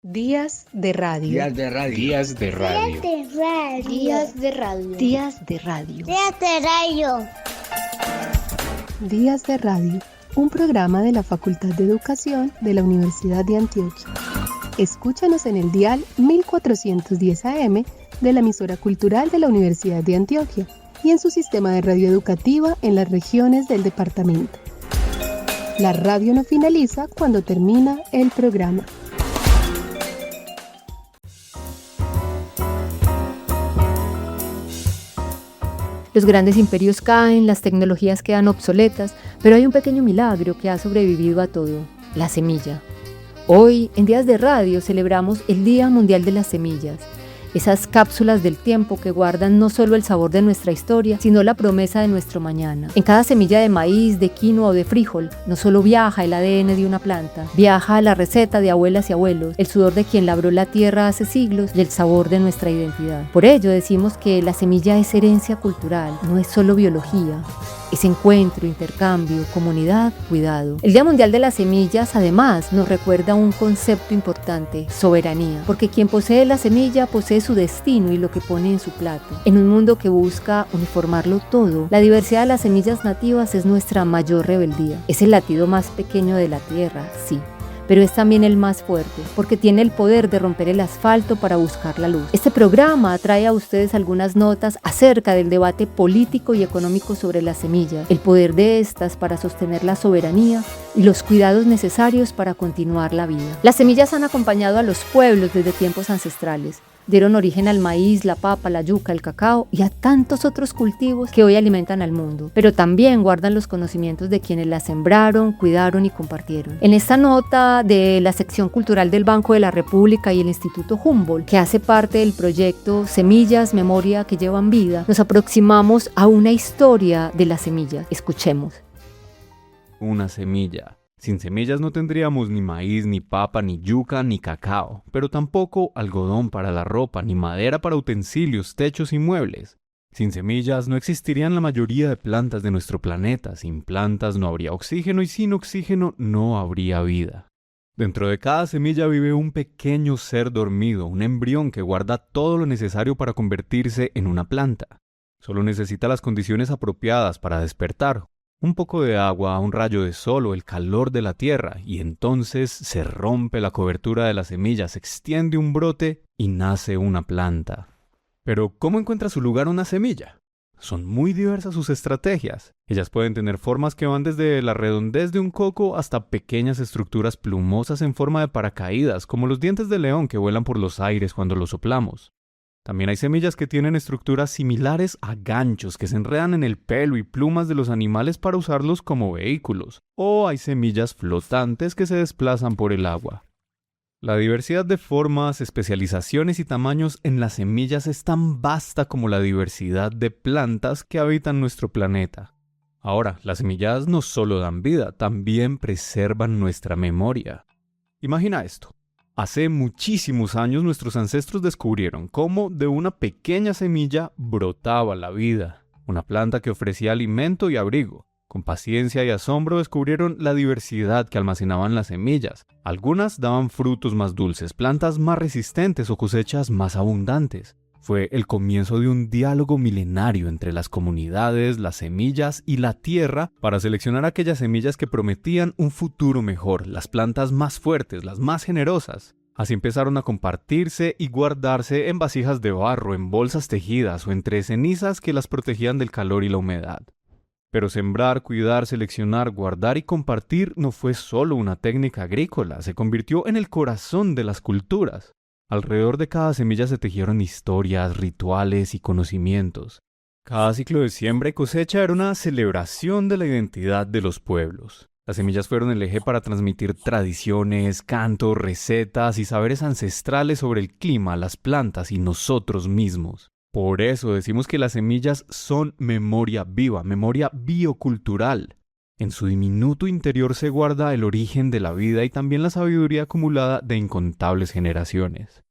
Días de radio. Días de radio. Días de radio. Días de radio. Días de radio. Días de radio. Días de radio. Un programa de la Facultad de Educación de la Universidad de Antioquia. Escúchanos en el dial 1410 AM de la emisora cultural de la Universidad de Antioquia y en su sistema de radio educativa en las regiones del departamento. La radio no finaliza cuando termina el programa. Los grandes imperios caen, las tecnologías quedan obsoletas, pero hay un pequeño milagro que ha sobrevivido a todo: la semilla. Hoy, en Días de Radio, celebramos el Día Mundial de las Semillas, esas cápsulas del tiempo que guardan no solo el sabor de nuestra historia, sino la promesa de nuestro mañana. En cada semilla de maíz, de quinoa o de frijol, no solo viaja el ADN de una planta, viaja la receta de abuelas y abuelos, el sudor de quien labró la tierra hace siglos y el sabor de nuestra identidad. Por ello decimos que la semilla es herencia cultural, no es solo biología. Es encuentro, intercambio, comunidad, cuidado. El Día Mundial de las Semillas, además, nos recuerda un concepto importante: soberanía. Porque quien posee la semilla posee su destino y lo que pone en su plato. En un mundo que busca uniformarlo todo, la diversidad de las semillas nativas es nuestra mayor rebeldía. Es el latido más pequeño de la tierra, sí, pero es también el más fuerte, porque tiene el poder de romper el asfalto para buscar la luz. Este programa trae a ustedes algunas notas acerca del debate político y económico sobre las semillas, el poder de estas para sostener la soberanía y los cuidados necesarios para continuar la vida. Las semillas han acompañado a los pueblos desde tiempos ancestrales. Dieron origen al maíz, la papa, la yuca, el cacao y a tantos otros cultivos que hoy alimentan al mundo, pero también guardan los conocimientos de quienes las sembraron, cuidaron y compartieron. En esta nota de la sección cultural del Banco de la República y el Instituto Humboldt, que hace parte del proyecto Semillas, Memoria que Llevan Vida, nos aproximamos a una historia de las semillas. Escuchemos. Una semilla. Sin semillas no tendríamos ni maíz, ni papa, ni yuca, ni cacao, pero tampoco algodón para la ropa, ni madera para utensilios, techos y muebles. Sin semillas no existirían la mayoría de plantas de nuestro planeta. Sin plantas no habría oxígeno y sin oxígeno no habría vida. Dentro de cada semilla vive un pequeño ser dormido, un embrión que guarda todo lo necesario para convertirse en una planta. Solo necesita las condiciones apropiadas para despertar. Un poco de agua, un rayo de sol o el calor de la tierra, y entonces se rompe la cobertura de la semilla, se extiende un brote y nace una planta. Pero, ¿cómo encuentra su lugar una semilla? Son muy diversas sus estrategias. Ellas pueden tener formas que van desde la redondez de un coco hasta pequeñas estructuras plumosas en forma de paracaídas, como los dientes de león que vuelan por los aires cuando los soplamos. También hay semillas que tienen estructuras similares a ganchos que se enredan en el pelo y plumas de los animales para usarlos como vehículos, o hay semillas flotantes que se desplazan por el agua. La diversidad de formas, especializaciones y tamaños en las semillas es tan vasta como la diversidad de plantas que habitan nuestro planeta. Ahora, las semillas no solo dan vida, también preservan nuestra memoria. Imagina esto. Hace muchísimos años nuestros ancestros descubrieron cómo de una pequeña semilla brotaba la vida, una planta que ofrecía alimento y abrigo. Con paciencia y asombro descubrieron la diversidad que almacenaban las semillas. Algunas daban frutos más dulces, plantas más resistentes o cosechas más abundantes. Fue el comienzo de un diálogo milenario entre las comunidades, las semillas y la tierra para seleccionar aquellas semillas que prometían un futuro mejor, las plantas más fuertes, las más generosas. Así empezaron a compartirse y guardarse en vasijas de barro, en bolsas tejidas o entre cenizas que las protegían del calor y la humedad. Pero sembrar, cuidar, seleccionar, guardar y compartir no fue solo una técnica agrícola, se convirtió en el corazón de las culturas. Alrededor de cada semilla se tejieron historias, rituales y conocimientos. Cada ciclo de siembra y cosecha era una celebración de la identidad de los pueblos. Las semillas fueron el eje para transmitir tradiciones, cantos, recetas y saberes ancestrales sobre el clima, las plantas y nosotros mismos. Por eso decimos que las semillas son memoria viva, memoria biocultural. En su diminuto interior se guarda el origen de la vida y también la sabiduría acumulada de incontables generaciones.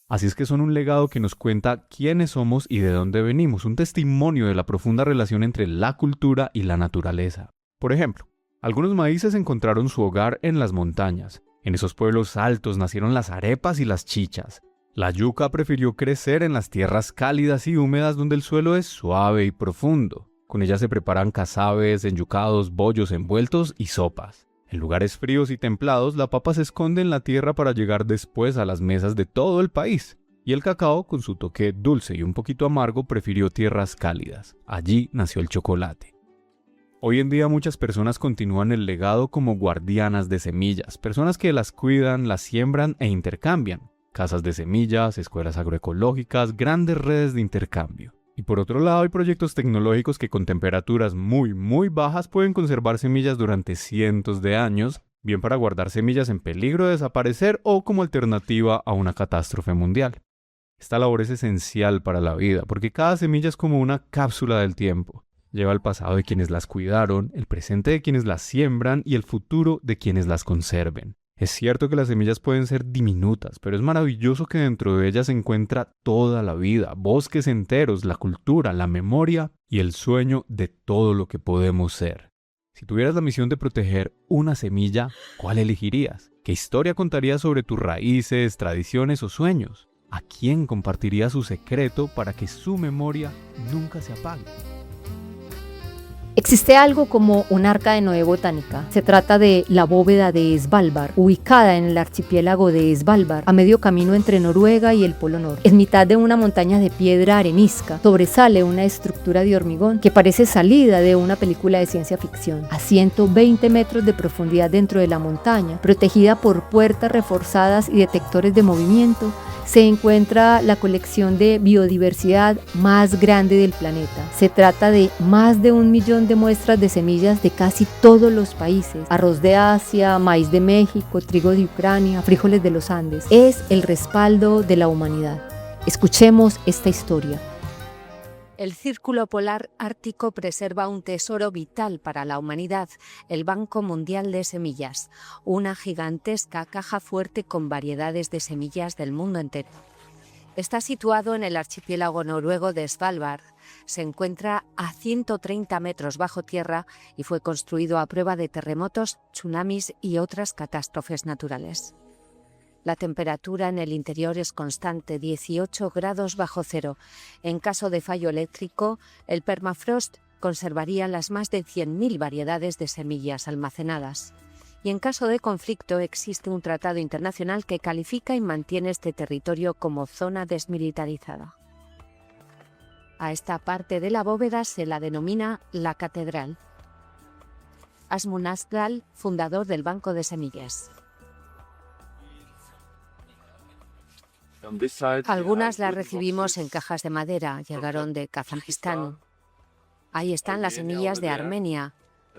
Así es que son un legado que nos cuenta quiénes somos y de dónde venimos, un testimonio de la profunda relación entre la cultura y la naturaleza. Por ejemplo, algunos maíces encontraron su hogar en las montañas, En esos pueblos altos nacieron las arepas y las chichas. La yuca prefirió crecer en las tierras cálidas y húmedas donde el suelo es suave y profundo. Con ella se preparan casabes, enyucados, bollos envueltos y sopas. En lugares fríos y templados, la papa se esconde en la tierra para llegar después a las mesas de todo el país. Y el cacao, con su toque dulce y un poquito amargo, prefirió tierras cálidas. Allí nació el chocolate. Hoy en día muchas personas continúan el legado como guardianas de semillas, personas que las cuidan, las siembran e intercambian. Casas de semillas, escuelas agroecológicas, grandes redes de intercambio. Y por otro lado hay proyectos tecnológicos que con temperaturas muy bajas pueden conservar semillas durante cientos de años, bien para guardar semillas en peligro de desaparecer o como alternativa a una catástrofe mundial. Esta labor es esencial para la vida porque cada semilla es como una cápsula del tiempo. Lleva el pasado de quienes las cuidaron, el presente de quienes las siembran y el futuro de quienes las conserven. Es cierto que las semillas pueden ser diminutas, pero es maravilloso que dentro de ellas se encuentra toda la vida, bosques enteros, la cultura, la memoria y el sueño de todo lo que podemos ser. Si tuvieras la misión de proteger una semilla, ¿cuál elegirías? ¿Qué historia contarías sobre tus raíces, tradiciones o sueños? ¿A quién compartirías su secreto para que su memoria nunca se apague? Existe algo como un arca de Noé botánica. Se trata de la bóveda de Svalbard, ubicada en el archipiélago de Svalbard, a medio camino entre Noruega y el Polo Norte. En mitad de una montaña de piedra arenisca, sobresale una estructura de hormigón que parece salida de una película de ciencia ficción. A 120 metros de profundidad dentro de la montaña, protegida por puertas reforzadas y detectores de movimiento, se encuentra la colección de biodiversidad más grande del planeta. Se trata de más de 1 millón de muestras de semillas de casi todos los países: arroz de Asia, maíz de México, trigo de Ucrania, frijoles de los Andes. Es el respaldo de la humanidad. Escuchemos esta historia. El Círculo Polar Ártico preserva un tesoro vital para la humanidad, el Banco Mundial de Semillas, una gigantesca caja fuerte con variedades de semillas del mundo entero. Está situado en el archipiélago noruego de Svalbard. Se encuentra a 130 metros bajo tierra y fue construido a prueba de terremotos, tsunamis y otras catástrofes naturales. La temperatura en el interior es constante, 18 grados bajo cero. En caso de fallo eléctrico, el permafrost conservaría las más de 100.000 variedades de semillas almacenadas. Y en caso de conflicto existe un tratado internacional que califica y mantiene este territorio como zona desmilitarizada. A esta parte de la bóveda se la denomina la catedral. Asmund Asdal, fundador del Banco de Semillas. Algunas las recibimos en cajas de madera, llegaron de Kazajistán. Ahí están las semillas de Armenia,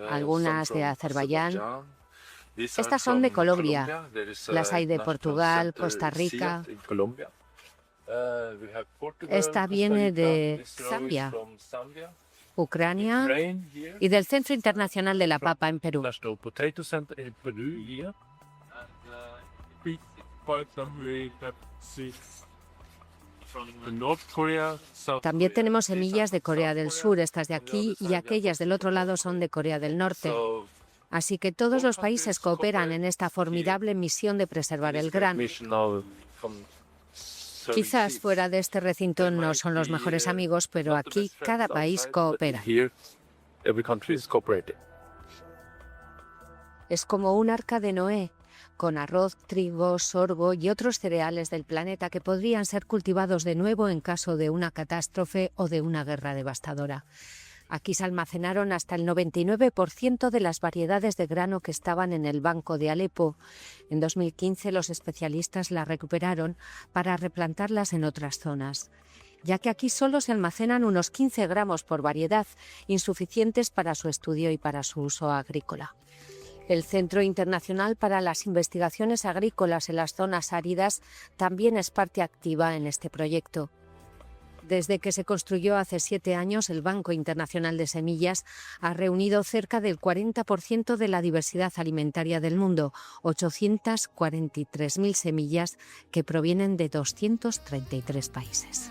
algunas de Azerbaiyán. Estas son de Colombia, las hay de Portugal, Costa Rica. Esta viene de Zambia, Ucrania y del Centro Internacional de la Papa en Perú. También tenemos semillas de Corea del Sur, estas de aquí, y aquellas del otro lado son de Corea del Norte. Así que todos los países cooperan en esta formidable misión de preservar el grano. Quizás fuera de este recinto no son los mejores amigos, pero aquí cada país coopera. Es como un arca de Noé, con arroz, trigo, sorgo y otros cereales del planeta que podrían ser cultivados de nuevo en caso de una catástrofe o de una guerra devastadora. Aquí se almacenaron hasta el 99% de las variedades de grano que estaban en el Banco de Alepo. En 2015 los especialistas las recuperaron para replantarlas en otras zonas, ya que aquí solo se almacenan unos 15 gramos por variedad, insuficientes para su estudio y para su uso agrícola. El Centro Internacional para las Investigaciones Agrícolas en las Zonas Áridas también es parte activa en este proyecto. Desde que se construyó hace 7 años, el Banco Internacional de Semillas ha reunido cerca del 40% de la diversidad alimentaria del mundo, 843.000 semillas que provienen de 233 países.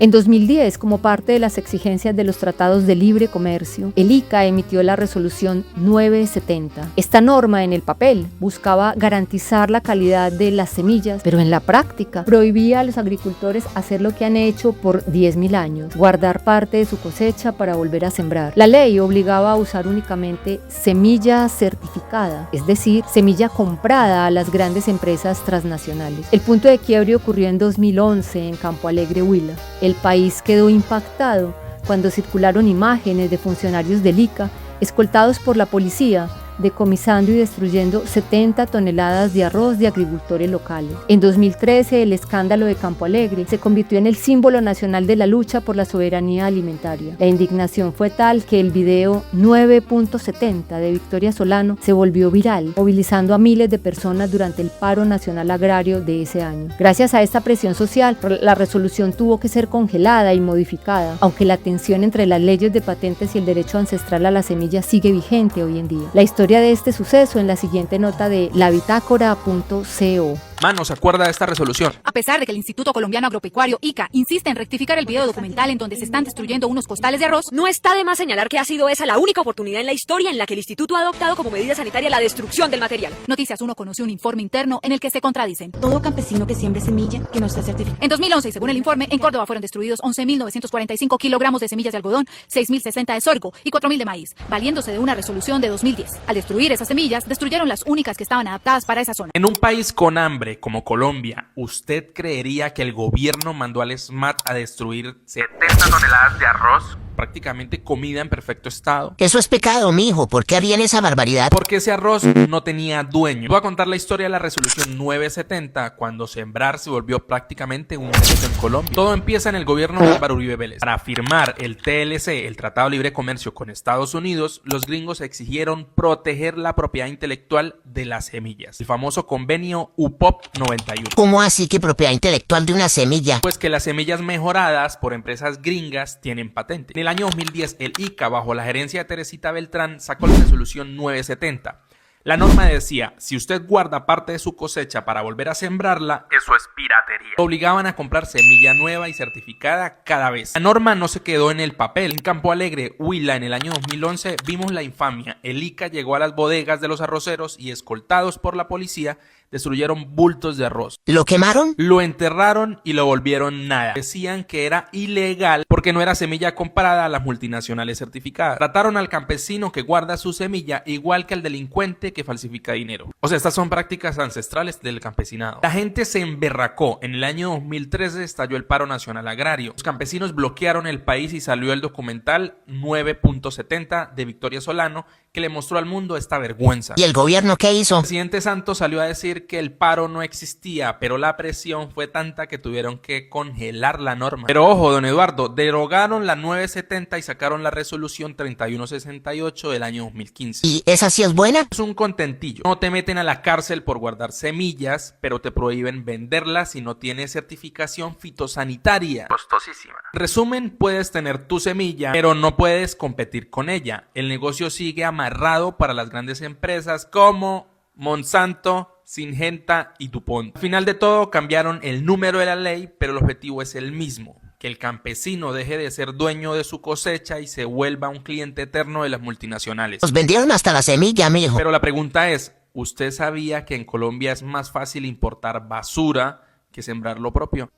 En 2010, como parte de las exigencias de los tratados de libre comercio, el ICA emitió la resolución 970. Esta norma en el papel buscaba garantizar la calidad de las semillas, pero en la práctica prohibía a los agricultores hacer lo que han hecho por 10.000 años, guardar parte de su cosecha para volver a sembrar. La ley obligaba a usar únicamente semilla certificada, es decir, semilla comprada a las grandes empresas transnacionales. El punto de quiebre ocurrió en 2011 en Campo Alegre, Huila. El país quedó impactado cuando circularon imágenes de funcionarios del ICA escoltados por la policía, decomisando y destruyendo 70 toneladas de arroz de agricultores locales. En 2013, el escándalo de Campo Alegre se convirtió en el símbolo nacional de la lucha por la soberanía alimentaria. La indignación fue tal que el video 9.70 de Victoria Solano se volvió viral, movilizando a miles de personas durante el paro nacional agrario de ese año. Gracias a esta presión social, la resolución tuvo que ser congelada y modificada, aunque la tensión entre las leyes de patentes y el derecho ancestral a la semilla sigue vigente hoy en día. La historia de este suceso en la siguiente nota de labitácora.co. Mano, ¿se acuerda de esta resolución? A pesar de que el Instituto Colombiano Agropecuario, ICA, insiste en rectificar el video documental en donde se están destruyendo unos costales de arroz, no está de más señalar que ha sido esa la única oportunidad en la historia en la que el instituto ha adoptado como medida sanitaria la destrucción del material. Noticias 1 conoció un informe interno en el que se contradicen. Todo campesino que siembre semilla que no esté certificado. En 2011, según el informe, en Córdoba fueron destruidos 11.945 kilogramos de semillas de algodón, 6.060 de sorgo y 4.000 de maíz, valiéndose de una resolución de 2010. Al destruir esas semillas, destruyeron las únicas que estaban adaptadas para esa zona. En un país con hambre como Colombia, ¿usted creería que el gobierno mandó al SMAT a destruir 70 toneladas de arroz? Prácticamente comida en perfecto estado. Eso es pecado, mijo. ¿Por qué harían esa barbaridad? Porque ese arroz no tenía dueño. Voy a contar la historia de la resolución 970, cuando sembrar se volvió prácticamente un derecho en Colombia. Todo empieza en el gobierno de Álvaro Uribe Vélez. Para firmar el TLC, el Tratado de Libre Comercio con Estados Unidos, los gringos exigieron proteger la propiedad intelectual de las semillas. El famoso convenio UPOP 91. ¿Cómo así que propiedad intelectual de una semilla? Pues que las semillas mejoradas por empresas gringas tienen patente. En el año 2010, el ICA, bajo la gerencia de Teresita Beltrán, sacó la resolución 970. La norma decía, si usted guarda parte de su cosecha para volver a sembrarla, eso es piratería. Lo obligaban a comprar semilla nueva y certificada cada vez. La norma no se quedó en el papel. En Campo Alegre, Huila, en el año 2011, vimos la infamia. El ICA llegó a las bodegas de los arroceros y, escoltados por la policía, destruyeron bultos de arroz. ¿Lo quemaron? Lo enterraron y lo volvieron nada. Decían que era ilegal porque no era semilla comprada a las multinacionales certificadas. Trataron al campesino que guarda su semilla igual que al delincuente que falsifica dinero. O sea, estas son prácticas ancestrales del campesinado. La gente se emberracó. En el año 2013 estalló el paro nacional agrario. Los campesinos bloquearon el país y salió el documental 9.70 de Victoria Solano, que le mostró al mundo esta vergüenza. ¿Y el gobierno qué hizo? El presidente Santos salió a decir que el paro no existía, pero la presión fue tanta que tuvieron que congelar la norma. Pero ojo, don Eduardo, derogaron la 970 y sacaron la resolución 3168 del año 2015. ¿Y esa sí es buena? Es un contentillo. No te meten a la cárcel por guardar semillas, pero te prohíben venderlas si no tienes certificación fitosanitaria. Costosísima. En resumen, puedes tener tu semilla, pero no puedes competir con ella. El negocio sigue amarrado para las grandes empresas como Monsanto, Syngenta y DuPont. Al final de todo cambiaron el número de la ley, pero el objetivo es el mismo: que el campesino deje de ser dueño de su cosecha y se vuelva un cliente eterno de las multinacionales. Nos vendieron hasta la semilla, mijo. Pero la pregunta es, ¿usted sabía que en Colombia es más fácil importar basura que sembrar lo propio?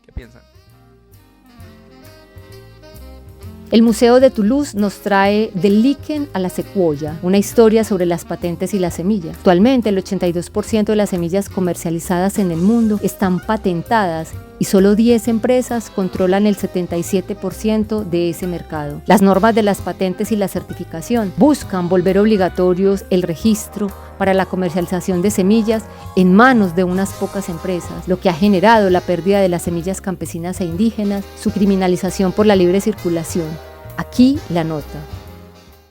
¿Qué piensan? El Museo de Toulouse nos trae Del Liquen a la Secuoya, una historia sobre las patentes y las semillas. Actualmente el 82% de las semillas comercializadas en el mundo están patentadas y solo 10 empresas controlan el 77% de ese mercado. Las normas de las patentes y la certificación buscan volver obligatorios el registro para la comercialización de semillas en manos de unas pocas empresas, lo que ha generado la pérdida de las semillas campesinas e indígenas, su criminalización por la libre circulación. Aquí la nota.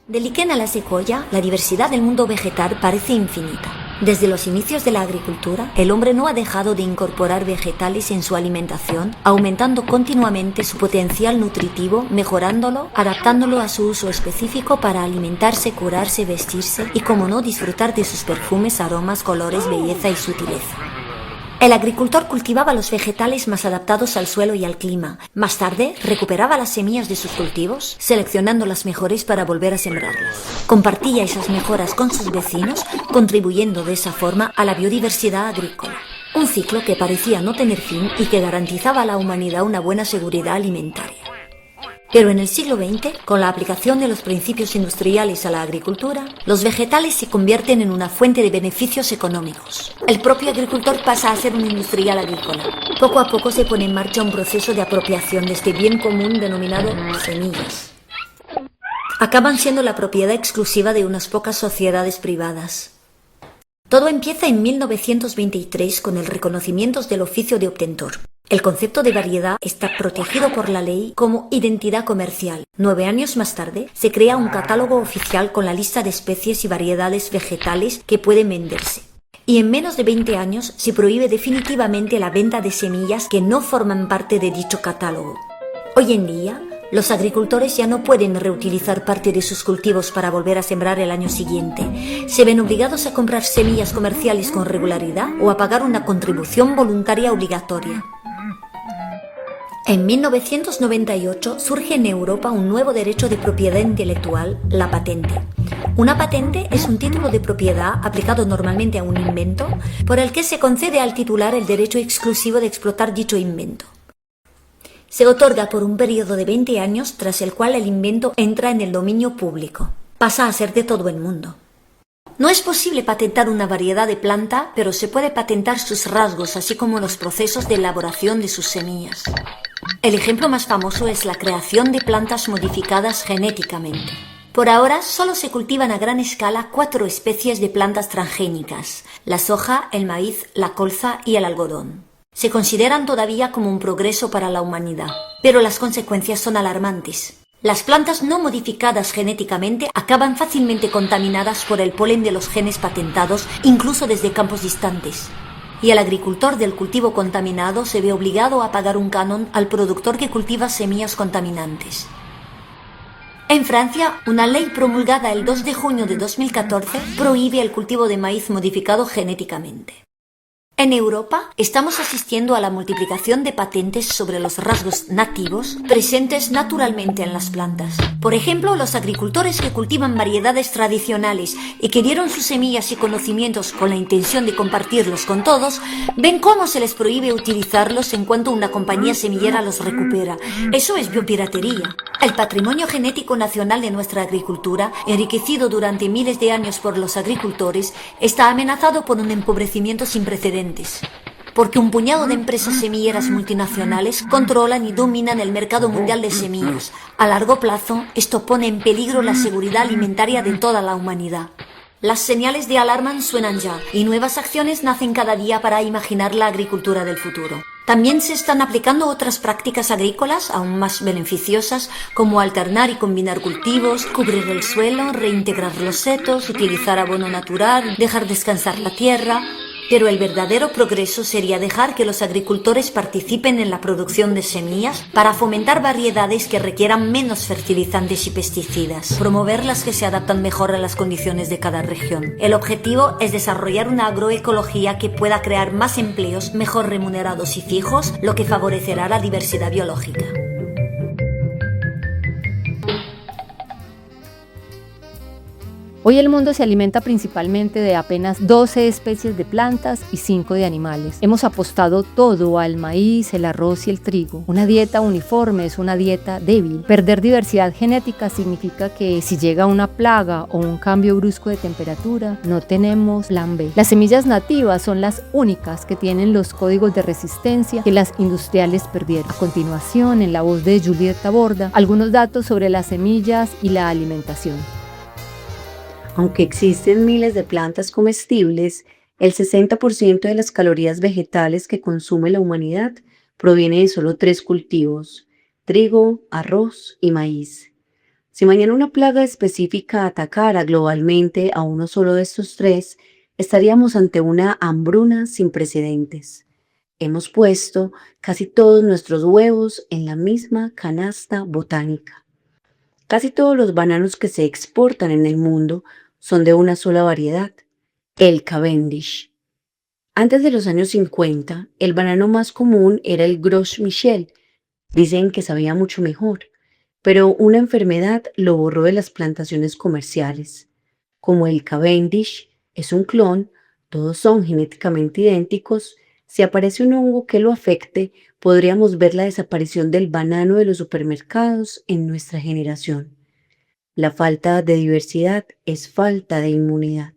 Del Liquen a la Secuoya, la diversidad del mundo vegetal parece infinita. Desde los inicios de la agricultura, el hombre no ha dejado de incorporar vegetales en su alimentación, aumentando continuamente su potencial nutritivo, mejorándolo, adaptándolo a su uso específico para alimentarse, curarse, vestirse y, como no, disfrutar de sus perfumes, aromas, colores, belleza y sutileza. El agricultor cultivaba los vegetales más adaptados al suelo y al clima. Más tarde, recuperaba las semillas de sus cultivos, seleccionando las mejores para volver a sembrarlas. Compartía esas mejoras con sus vecinos, contribuyendo de esa forma a la biodiversidad agrícola. Un ciclo que parecía no tener fin y que garantizaba a la humanidad una buena seguridad alimentaria. Pero en el siglo XX, con la aplicación de los principios industriales a la agricultura, los vegetales se convierten en una fuente de beneficios económicos. El propio agricultor pasa a ser un industrial agrícola. Poco a poco se pone en marcha un proceso de apropiación de este bien común denominado semillas. Acaban siendo la propiedad exclusiva de unas pocas sociedades privadas. Todo empieza en 1923 con el reconocimiento del oficio de obtentor. El concepto de variedad está protegido por la ley como identidad comercial. 9 años más tarde, se crea un catálogo oficial con la lista de especies y variedades vegetales que pueden venderse. Y en menos de 20 años se prohíbe definitivamente la venta de semillas que no forman parte de dicho catálogo. Hoy en día, los agricultores ya no pueden reutilizar parte de sus cultivos para volver a sembrar el año siguiente. Se ven obligados a comprar semillas comerciales con regularidad o a pagar una contribución voluntaria obligatoria. En 1998 surge en Europa un nuevo derecho de propiedad intelectual, la patente. Una patente es un título de propiedad aplicado normalmente a un invento por el que se concede al titular el derecho exclusivo de explotar dicho invento. Se otorga por un periodo de 20 años tras el cual el invento entra en el dominio público. Pasa a ser de todo el mundo. No es posible patentar una variedad de planta, pero se puede patentar sus rasgos, así como los procesos de elaboración de sus semillas. El ejemplo más famoso es la creación de plantas modificadas genéticamente. Por ahora, solo se cultivan a gran escala 4 especies de plantas transgénicas: la soja, el maíz, la colza y el algodón. Se consideran todavía como un progreso para la humanidad, pero las consecuencias son alarmantes. Las plantas no modificadas genéticamente acaban fácilmente contaminadas por el polen de los genes patentados, incluso desde campos distantes. Y el agricultor del cultivo contaminado se ve obligado a pagar un canon al productor que cultiva semillas contaminantes. En Francia, una ley promulgada el 2 de junio de 2014 prohíbe el cultivo de maíz modificado genéticamente. En Europa, estamos asistiendo a la multiplicación de patentes sobre los rasgos nativos presentes naturalmente en las plantas. Por ejemplo, los agricultores que cultivan variedades tradicionales y que dieron sus semillas y conocimientos con la intención de compartirlos con todos, ven cómo se les prohíbe utilizarlos en cuanto una compañía semillera los recupera. Eso es biopiratería. El patrimonio genético nacional de nuestra agricultura, enriquecido durante miles de años por los agricultores, está amenazado por un empobrecimiento sin precedentes. Porque un puñado de empresas semilleras multinacionales controlan y dominan el mercado mundial de semillas. A largo plazo, esto pone en peligro la seguridad alimentaria de toda la humanidad. Las señales de alarma suenan ya, y nuevas acciones nacen cada día para imaginar la agricultura del futuro. También se están aplicando otras prácticas agrícolas aún más beneficiosas, como alternar y combinar cultivos, cubrir el suelo, reintegrar los setos, utilizar abono natural, dejar descansar la tierra. Pero el verdadero progreso sería dejar que los agricultores participen en la producción de semillas para fomentar variedades que requieran menos fertilizantes y pesticidas, promover las que se adaptan mejor a las condiciones de cada región. El objetivo es desarrollar una agroecología que pueda crear más empleos mejor remunerados y fijos, lo que favorecerá la diversidad biológica. Hoy el mundo se alimenta principalmente de apenas 12 especies de plantas y 5 de animales. Hemos apostado todo al maíz, el arroz y el trigo. Una dieta uniforme es una dieta débil. Perder diversidad genética significa que si llega una plaga o un cambio brusco de temperatura, no tenemos plan B. Las semillas nativas son las únicas que tienen los códigos de resistencia que las industriales perdieron. A continuación, en la voz de Julieta Borda, algunos datos sobre las semillas y la alimentación. Aunque existen miles de plantas comestibles, el 60% de las calorías vegetales que consume la humanidad proviene de solo 3 cultivos: trigo, arroz y maíz. Si mañana una plaga específica atacara globalmente a uno solo de estos 3, estaríamos ante una hambruna sin precedentes. Hemos puesto casi todos nuestros huevos en la misma canasta botánica. Casi todos los bananos que se exportan en el mundo son de una sola variedad, el Cavendish. Antes de los años 50, el banano más común era el Gros Michel. Dicen que sabía mucho mejor, pero una enfermedad lo borró de las plantaciones comerciales. Como el Cavendish es un clon, todos son genéticamente idénticos, si aparece un hongo que lo afecte, podríamos ver la desaparición del banano de los supermercados en nuestra generación. La falta de diversidad es falta de inmunidad.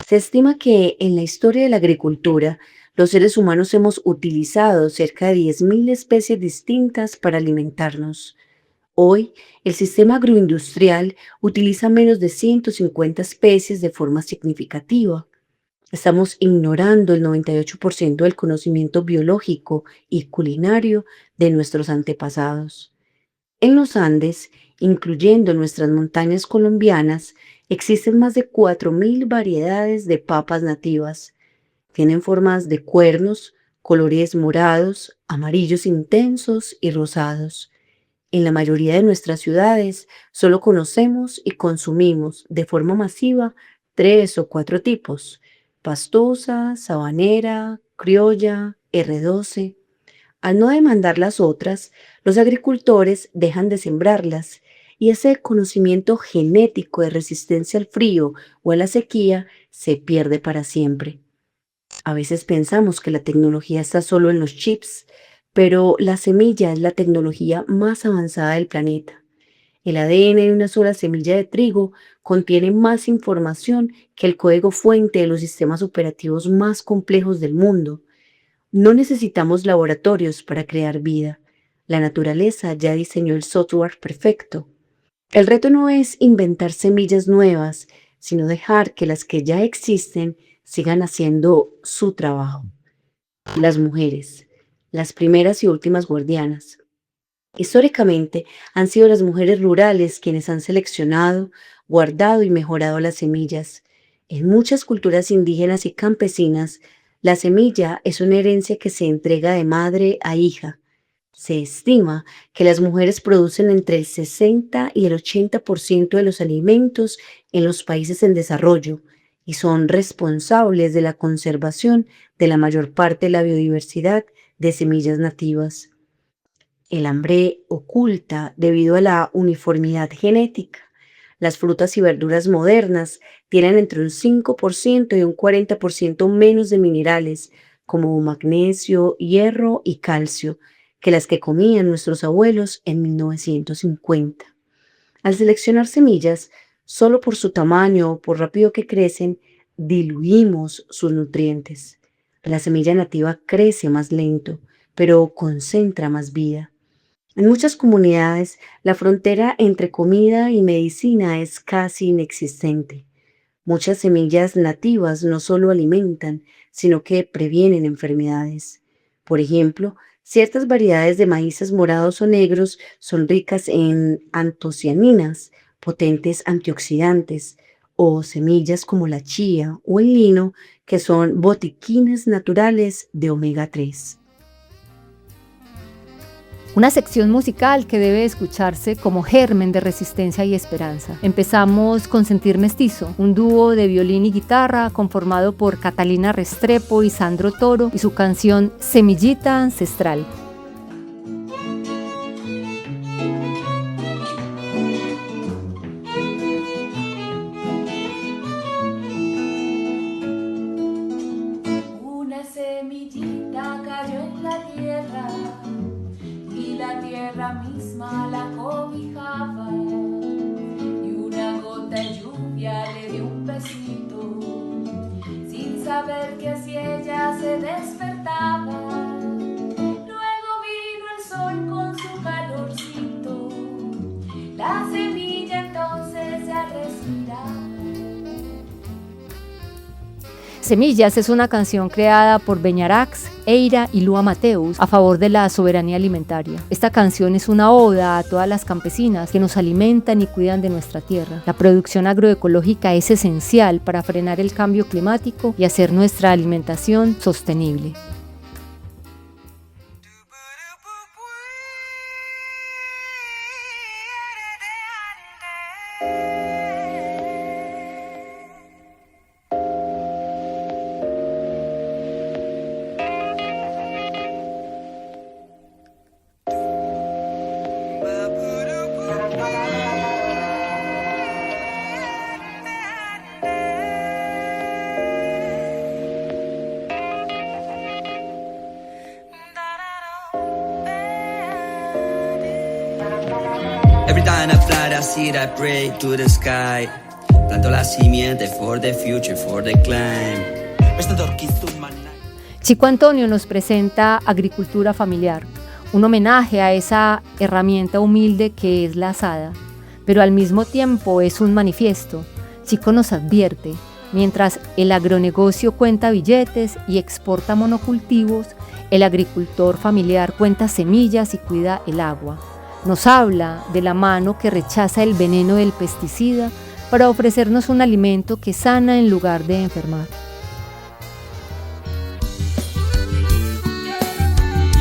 Se estima que en la historia de la agricultura, los seres humanos hemos utilizado cerca de 10.000 especies distintas para alimentarnos. Hoy, el sistema agroindustrial utiliza menos de 150 especies de forma significativa. Estamos ignorando el 98% del conocimiento biológico y culinario de nuestros antepasados. En los Andes, incluyendo nuestras montañas colombianas, existen más de 4.000 variedades de papas nativas. Tienen formas de cuernos, colores morados, amarillos intensos y rosados. En la mayoría de nuestras ciudades solo conocemos y consumimos de forma masiva 3 o 4 tipos: pastosa, sabanera, criolla, R12. Al no demandar las otras, los agricultores dejan de sembrarlas y ese conocimiento genético de resistencia al frío o a la sequía se pierde para siempre. A veces pensamos que la tecnología está solo en los chips, pero la semilla es la tecnología más avanzada del planeta. El ADN de una sola semilla de trigo contiene más información que el código fuente de los sistemas operativos más complejos del mundo. No necesitamos laboratorios para crear vida. La naturaleza ya diseñó el software perfecto. El reto no es inventar semillas nuevas, sino dejar que las que ya existen sigan haciendo su trabajo. Las mujeres, las primeras y últimas guardianas. Históricamente han sido las mujeres rurales quienes han seleccionado, guardado y mejorado las semillas. En muchas culturas indígenas y campesinas, la semilla es una herencia que se entrega de madre a hija. Se estima que las mujeres producen entre el 60 y el 80% de los alimentos en los países en desarrollo y son responsables de la conservación de la mayor parte de la biodiversidad de semillas nativas. El hambre oculta debido a la uniformidad genética. Las frutas y verduras modernas tienen entre un 5% y un 40% menos de minerales como magnesio, hierro y calcio que las que comían nuestros abuelos en 1950. Al seleccionar semillas, solo por su tamaño o por rápido que crecen, diluimos sus nutrientes. La semilla nativa crece más lento, pero concentra más vida. En muchas comunidades, la frontera entre comida y medicina es casi inexistente. Muchas semillas nativas no solo alimentan, sino que previenen enfermedades. Por ejemplo, ciertas variedades de maíces morados o negros son ricas en antocianinas, potentes antioxidantes, o semillas como la chía o el lino, que son botiquines naturales de omega 3. Una sección musical que debe escucharse como germen de resistencia y esperanza. Empezamos con Sentir Mestizo, un dúo de violín y guitarra conformado por Catalina Restrepo y Sandro Toro y su canción Semillita Ancestral. Una semillita cayó en la tierra y la tierra misma la cobijaba, y una gota de lluvia le dio un besito, sin saber que así ella se despertaba. Luego vino el sol con su calorcito, la semilla entonces ya respiraba. Semillas es una canción creada por Beñarax, Eira y Lua Mateus a favor de la soberanía alimentaria. Esta canción es una oda a todas las campesinas que nos alimentan y cuidan de nuestra tierra. La producción agroecológica es esencial para frenar el cambio climático y hacer nuestra alimentación sostenible. Every time I fly, I see that pray to the sky. Planto la simiente for the future, for the climb. Chico Antonio nos presenta Agricultura Familiar, un homenaje a esa herramienta humilde que es la azada, pero al mismo tiempo es un manifiesto. Chico nos advierte, mientras el agronegocio cuenta billetes y exporta monocultivos, el agricultor familiar cuenta semillas y cuida el agua. Nos habla de la mano que rechaza el veneno del pesticida para ofrecernos un alimento que sana en lugar de enfermar.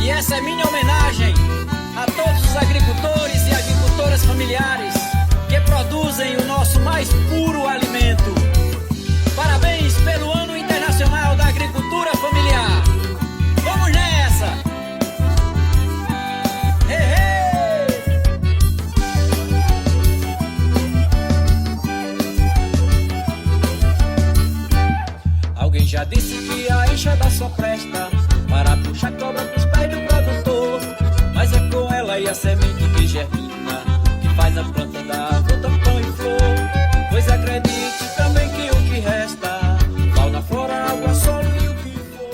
E essa é minha homenagem a todos os agricultores e agricultoras familiares que produzem o nosso mais puro alimento. Parabéns pelo Ano Internacional da Agricultura Familiar. Vamos nessa! Hey, hey! Alguém já disse que a enxada só presta para puxar cobra pros pés do produtor, mas é com ela e a semente que germina que faz a planta dar fruta, pão e flor. Pois acredite também que o que resta, fauna, flora, água, solo e o que for.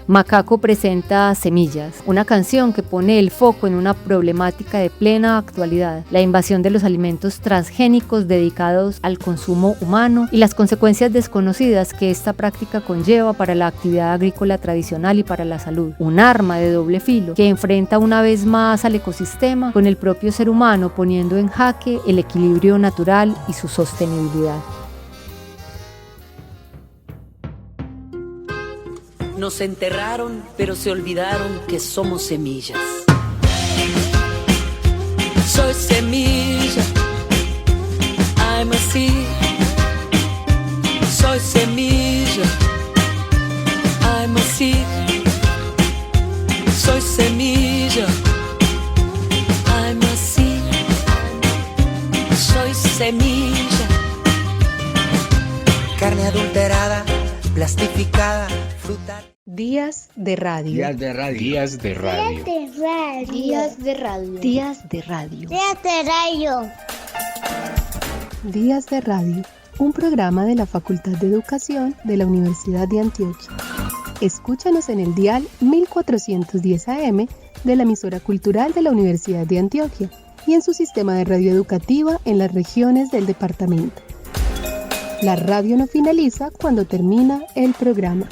Macaco presenta Semillas, una canción que pone el foco en una problemática de plena actualidad, la invasión de los alimentos transgénicos dedicados al consumo humano y las consecuencias desconocidas que esta práctica conlleva para la actividad agrícola tradicional y para la salud. Un arma de doble filo que enfrenta una vez más al ecosistema con el propio ser humano, poniendo en jaque el equilibrio natural y su sostenibilidad. Nos enterraron, pero se olvidaron que somos semillas. Soy semilla, I'm a seed. Soy semilla, I'm a seed. Soy semilla, I'm a seed. Soy semilla. Carne adulterada, plastificada, fruta. Días de radio. Días de radio. Días de radio. Días de radio. Días de radio. Días de radio. Días de radio, un programa de la Facultad de Educación de la Universidad de Antioquia. Escúchanos en el dial 1410 AM de la emisora cultural de la Universidad de Antioquia y en su sistema de radio educativa en las regiones del departamento. La radio no finaliza cuando termina el programa.